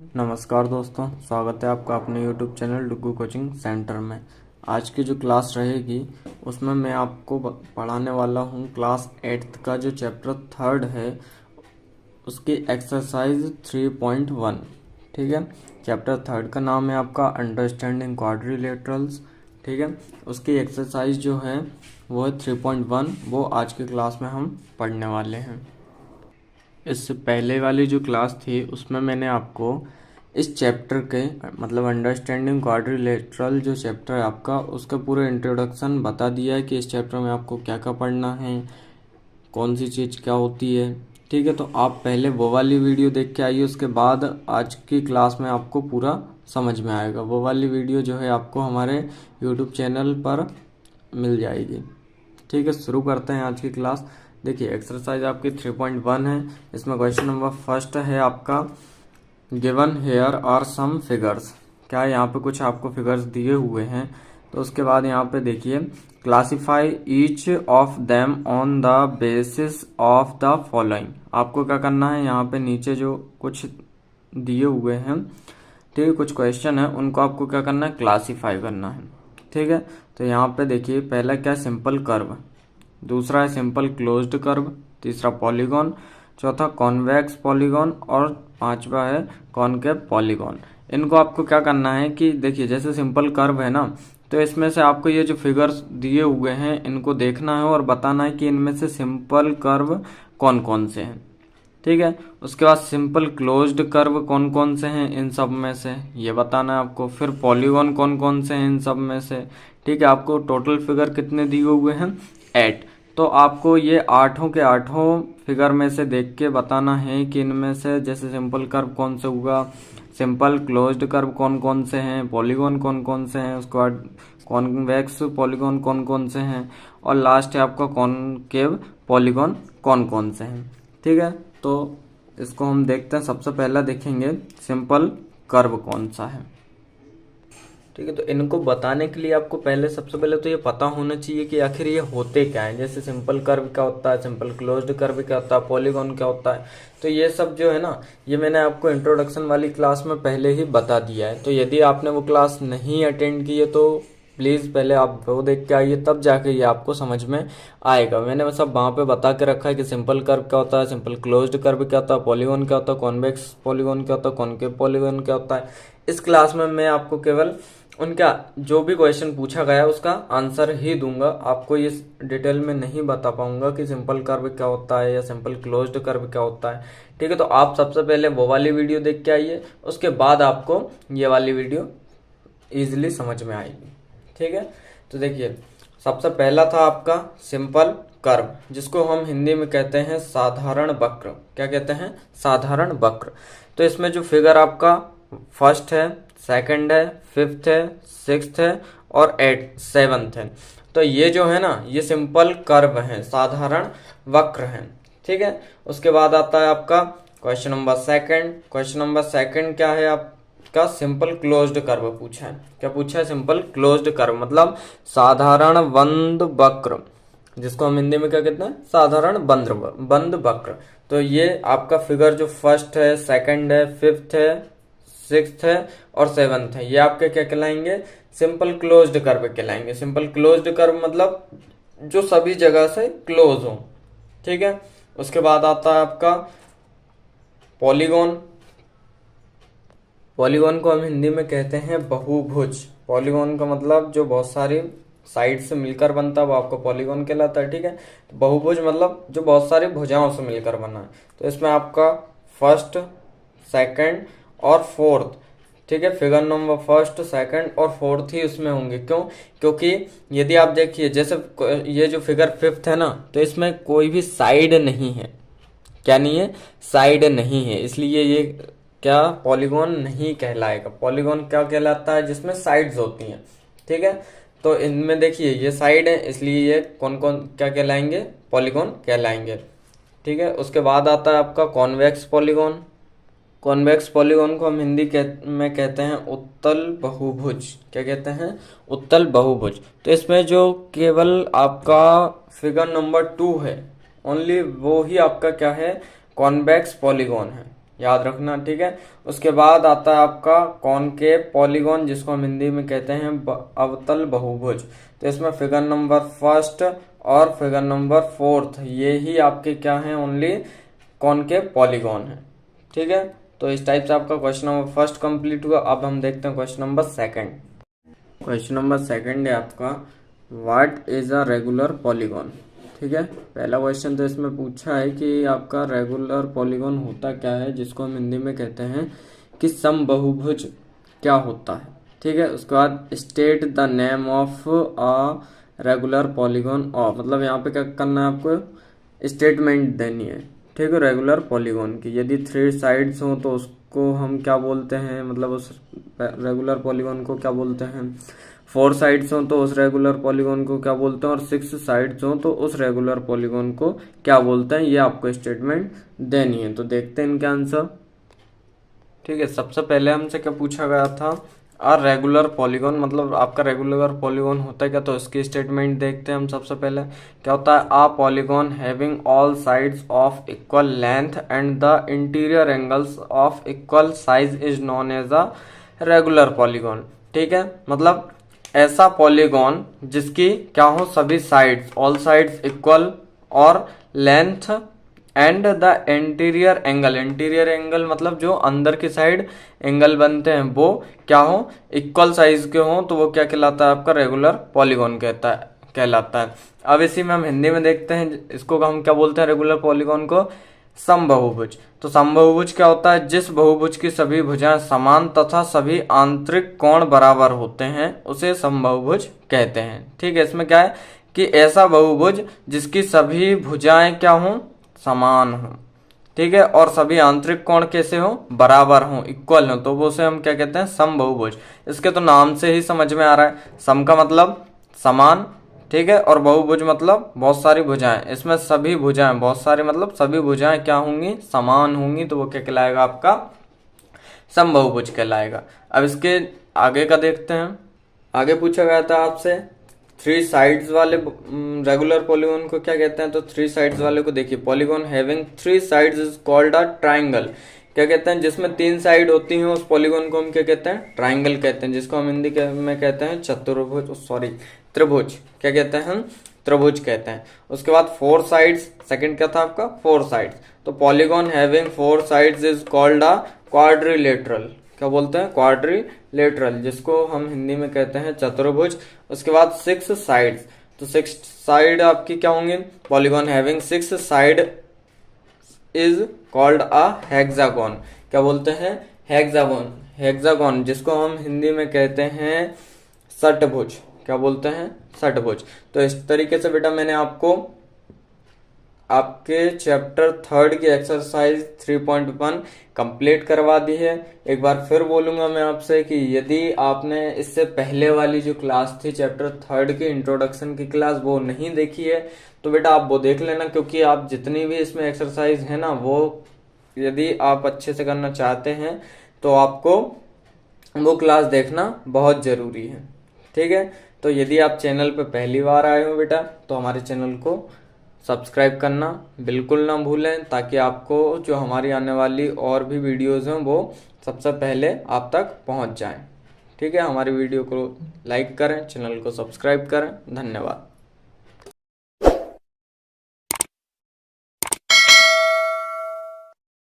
नमस्कार दोस्तों, स्वागत है आपका अपने YouTube चैनल डुगू कोचिंग सेंटर में। आज की जो क्लास रहेगी उसमें मैं आपको पढ़ाने वाला हूँ क्लास 8th का जो चैप्टर 3rd है उसकी एक्सरसाइज 3.1। ठीक है, चैप्टर 3rd का नाम है आपका अंडरस्टैंडिंग क्वाड्रिलेटरल्स। ठीक है, उसकी एक्सरसाइज जो है वो है 3.1, वो आज की क्लास में हम पढ़ने वाले हैं। इससे पहले वाली जो क्लास थी उसमें मैंने आपको इस चैप्टर के मतलब अंडरस्टैंडिंग क्वाड्रिलेटरल जो चैप्टर है आपका उसका पूरा इंट्रोडक्शन बता दिया है कि इस चैप्टर में आपको क्या क्या पढ़ना है, कौन सी चीज़ क्या होती है। ठीक है, तो आप पहले वो वाली वीडियो देख के आइए, उसके बाद आज की क्लास में आपको पूरा समझ में आएगा। वो वाली वीडियो जो है आपको हमारे यूट्यूब चैनल पर मिल जाएगी। ठीक है, शुरू करते हैं आज की क्लास। देखिए, एक्सरसाइज आपकी 3.1 है। इसमें क्वेश्चन नंबर फर्स्ट है आपका, given here are some figures. क्या है, यहाँ पे कुछ आपको फिगर्स दिए हुए हैं। तो उसके बाद यहाँ पे देखिए, classify each of them on the basis of the following. आपको क्या करना है, यहाँ पे नीचे जो कुछ दिए हुए हैं, ठीक है, कुछ क्वेश्चन है, उनको आपको क्या करना है, क्लासीफाई करना है। ठीक है, तो यहाँ पे देखिए, पहला क्या, सिंपल कर्व, दूसरा है सिंपल क्लोज्ड कर्व, तीसरा पॉलीगॉन, चौथा कॉन्वेक्स पॉलीगॉन और पांचवा है कॉनकेव पॉलीगॉन। इनको आपको क्या करना है कि देखिए, जैसे सिंपल कर्व है ना, तो इसमें से आपको ये जो फिगर्स दिए हुए हैं इनको देखना है और बताना है कि इनमें से सिंपल कर्व कौन कौन से हैं। ठीक है, उसके बाद सिंपल क्लोज्ड कर्व कौन कौन से हैं इन सब में से ये बताना है आपको। फिर पॉलीगॉन कौन कौन से हैं इन सब में से। ठीक है, आपको टोटल फिगर कितने दिए हुए हैं, 8। तो आपको ये आठों के आठों फिगर में से देख के बताना है कि इनमें से जैसे सिंपल कर्व कौन से होगा, सिंपल क्लोज्ड कर्व कौन कौन से हैं, पॉलीगॉन कौन कौन से हैं, उसके बाद कॉन्वेक्स पॉलीगॉन कौन कौन से हैं, और लास्ट है आपका कॉनकेव पॉलीगॉन कौन कौन से हैं। ठीक है, तो इसको हम देखते हैं। सबसे पहला देखेंगे सिंपल कर्व कौन सा है। ठीक है, तो इनको बताने के लिए आपको पहले सबसे पहले तो ये पता होना चाहिए कि आखिर ये होते क्या है। जैसे सिंपल कर्व क्या होता है, सिंपल क्लोज्ड कर्व क्या होता है, पॉलीगॉन क्या होता है। तो ये सब जो है ना, ये मैंने आपको इंट्रोडक्शन वाली क्लास में पहले ही बता दिया है। तो यदि आपने वो क्लास नहीं अटेंड की है तो प्लीज़ पहले आप वो देख के आइए, तब जाके ये आपको समझ में आएगा। मैंने सब वहाँ पे बता के रखा है कि सिंपल कर्व क्या होता है, सिंपल क्लोज्ड कर्व क्या होता है, पॉलीगॉन क्या होता है, कॉन्वेक्स पॉलीगॉन क्या होता है, कॉनकेव पॉलीगॉन क्या होता है। इस क्लास में मैं आपको केवल उनका जो भी क्वेश्चन पूछा गया उसका आंसर ही दूंगा। आपको ये डिटेल में नहीं बता पाऊंगा कि सिंपल कर्व क्या होता है या सिंपल क्लोज्ड कर्व क्या होता है। ठीक है, तो आप सबसे पहले वो वाली वीडियो देख के आइए, उसके बाद आपको ये वाली वीडियो इजीली समझ में आएगी। ठीक है, तो देखिए, सबसे पहला था आपका सिंपल कर्व, जिसको हम हिंदी में कहते हैं साधारण वक्र। क्या कहते हैं, साधारण वक्र। तो इसमें जो फिगर आपका फर्स्ट है, सेकंड है, फिफ्थ है, सिक्स्थ है और 7th है, तो ये जो है ना, ये सिंपल कर्व है, साधारण वक्र है। ठीक है, उसके बाद आता है आपका question number second. Question number second क्या है आपका, सिंपल क्लोज्ड कर्व पूछा है। क्या पूछा है, सिंपल क्लोज्ड कर्व मतलब साधारण बंद वक्र, जिसको हम हिंदी में क्या कहते हैं, साधारण बंद वक्र। तो ये आपका फिगर जो फर्स्ट है, सेकंड है, फिफ्थ है, सिक्स्थ है और 7th है, ये आपके क्या कहलाएंगे, सिंपल क्लोज्ड कर्व कहलाएंगे। सिंपल क्लोज्ड कर्व मतलब जो सभी जगह से क्लोज हो। ठीक है, उसके बाद आता है आपका पॉलीगॉन। पॉलीगॉन को हम हिंदी में कहते हैं बहुभुज। पॉलीगॉन का मतलब जो बहुत सारी साइड से मिलकर बनता है वो आपको पॉलीगॉन कहलाता है। ठीक है, तो बहुभुज मतलब जो बहुत सारी भुजाओं से मिलकर बना है। तो इसमें आपका फर्स्ट, सेकंड और फोर्थ, ठीक है, फिगर नंबर फर्स्ट, सेकंड और फोर्थ ही उसमें होंगे। क्यों, क्योंकि यदि आप देखिए, जैसे ये जो फिगर फिफ्थ है ना, तो इसमें कोई भी साइड नहीं है। क्या नहीं है, साइड नहीं है, इसलिए ये क्या पॉलीगॉन नहीं कहलाएगा। पॉलीगॉन क्या कहलाता है, जिसमें साइड्स होती हैं। ठीक है, तो इनमें देखिए ये साइड है, इसलिए ये कौन कौन क्या कहलाएंगे, पॉलीगॉन कहलाएंगे। ठीक है, उसके बाद आता है आपका कॉन्वेक्स पॉलीगॉन। कॉन्वेक्स पॉलीगॉन को हम हिंदी में कहते हैं उत्तल बहुभुज। क्या कहते हैं, उत्तल बहुभुज। तो इसमें जो केवल आपका फिगर नंबर 2 है, ओनली वो ही आपका क्या है, कॉन्वेक्स पॉलीगॉन है। याद रखना, ठीक है। उसके बाद आता है आपका कॉनकेव पॉलीगॉन, जिसको हम हिंदी में कहते हैं अवतल बहुभुज। तो इसमें फिगर नंबर फर्स्ट और फिगर नंबर फोर्थ ये ही आपके क्या हैं, ओनली कॉनकेव पॉलीगॉन है, ठीक है। तो इस टाइप से आपका क्वेश्चन नंबर फर्स्ट कंप्लीट हुआ। अब हम देखते हैं question number second. Question number second है आपका what is a regular polygon, ठीक है। पहला क्वेश्चन तो इसमें पूछा है कि आपका रेगुलर पॉलीगॉन होता क्या है, जिसको हम हिंदी में कहते हैं कि समबहुभुज क्या होता है, ठीक है। उसके बाद state the name of a regular polygon of, मतलब यहाँ पे क्या करना है, आपको स्टेटमेंट देनी है, ठीक है, रेगुलर पॉलीगॉन की। यदि 3 साइड्स हो तो उसको हम क्या बोलते हैं, मतलब उस रेगुलर पॉलीगॉन को क्या बोलते हैं। 4 साइड्स हो तो उस रेगुलर पॉलीगॉन को क्या बोलते हैं, और 6 साइड्स हो तो उस रेगुलर पॉलीगॉन को क्या बोलते हैं, ये आपको स्टेटमेंट देनी है। तो देखते हैं इनके आंसर, ठीक है। सबसे पहले हमसे क्या पूछा गया था, आ रेगुलर पॉलीगॉन, मतलब आपका रेगुलर पॉलीगॉन होता है क्या, तो इसकी स्टेटमेंट देखते हैं हम। सबसे पहले क्या होता है, a polygon having all sides of equal length and the interior angles of equal size is known as a regular polygon, ठीक है। मतलब ऐसा पॉलीगॉन जिसकी क्या हो, सभी साइड्स, ऑल साइड्स इक्वल और length and the interior angle, interior angle मतलब जो अंदर की साइड एंगल बनते हैं वो क्या हो, इक्वल साइज के हो, तो वो क्या कहलाता है, आपका रेगुलर पॉलीगॉन कहलाता है। अब इसी में हम हिंदी में देखते हैं, इसको हम क्या बोलते हैं, रेगुलर पॉलीगॉन को समबहुभुज। तो समबहुभुज क्या होता है, जिस बहुभुज की सभी भुजाएं समान तथा सभी आंतरिक कोण बराबर होते हैं उसे समबहुभुज कहते हैं, ठीक है। इसमें क्या है कि ऐसा बहुभुज जिसकी सभी भुजाएं क्या हों, समान हो, ठीक है, और सभी आंतरिक कोण कैसे हो, बराबर हो, इक्वल हो, तो वो से हम क्या कहते हैं, समबहुभुज। इसके तो नाम से ही समझ में आ रहा है, सम का मतलब समान, ठीक है, और बहुभुज मतलब बहुत सारी भुजाएं। इसमें सभी भुजाएं, बहुत सारी मतलब सभी भुजाएं क्या होंगी, समान होंगी, तो वो क्या कहलाएगा, आपका समबहुभुज कहलाएगा। अब इसके आगे का देखते हैं। आगे पूछा गया था आपसे 3 साइड्स वाले रेगुलर पॉलीगॉन को क्या कहते हैं, तो 3 साइड्स वाले को देखिए, polygon having 3 sides is called a triangle. क्या कहते हैं, जिसमें 3 साइड होती हैं उस पॉलीगॉन को हम क्या कहते हैं, ट्राइंगल कहते हैं, जिसको हम हिंदी में कहते हैं चतुर्भुज, सॉरी त्रिभुज, क्या कहते हैं हम, त्रिभुज कहते हैं। उसके बाद 4 साइड्स, सेकंड क्या था आपका, 4 साइड्स, तो polygon having 4 sides is called a quadrilateral, क्या बोलते हैं, क्वाड्रिलेटरल, जिसको हम हिंदी में कहते हैं चतुर्भुज। उसके बाद 6 साइड्स, तो 6 साइड आपकी क्या होंगी, polygon having 6 side is called a hexagon, क्या बोलते हैं, हेक्सागोन, हेक्सागोन, जिसको हम हिंदी में कहते हैं षटभुज, क्या बोलते हैं, षटभुज। तो इस तरीके से बेटा मैंने आपको आपके चैप्टर 3 की एक्सरसाइज 3.1 कंप्लीट करवा दी है। एक बार फिर बोलूंगा मैं आपसे कि यदि आपने इससे पहले वाली जो क्लास थी चैप्टर 3 की इंट्रोडक्शन की क्लास, वो नहीं देखी है तो बेटा आप वो देख लेना, क्योंकि आप जितनी भी इसमें एक्सरसाइज है ना, वो यदि आप अच्छे से करना चाहते हैं तो आपको वो क्लास देखना बहुत जरूरी है, ठीक है। तो यदि आप चैनल पे पहली बार आए हो बेटा, तो हमारे चैनल को सब्सक्राइब करना बिल्कुल ना भूलें, ताकि आपको जो हमारी आने वाली और भी वीडियोस हैं वो सबसे पहले आप तक पहुंच जाएं, ठीक है। हमारी वीडियो को लाइक करें, चैनल को सब्सक्राइब करें। धन्यवाद।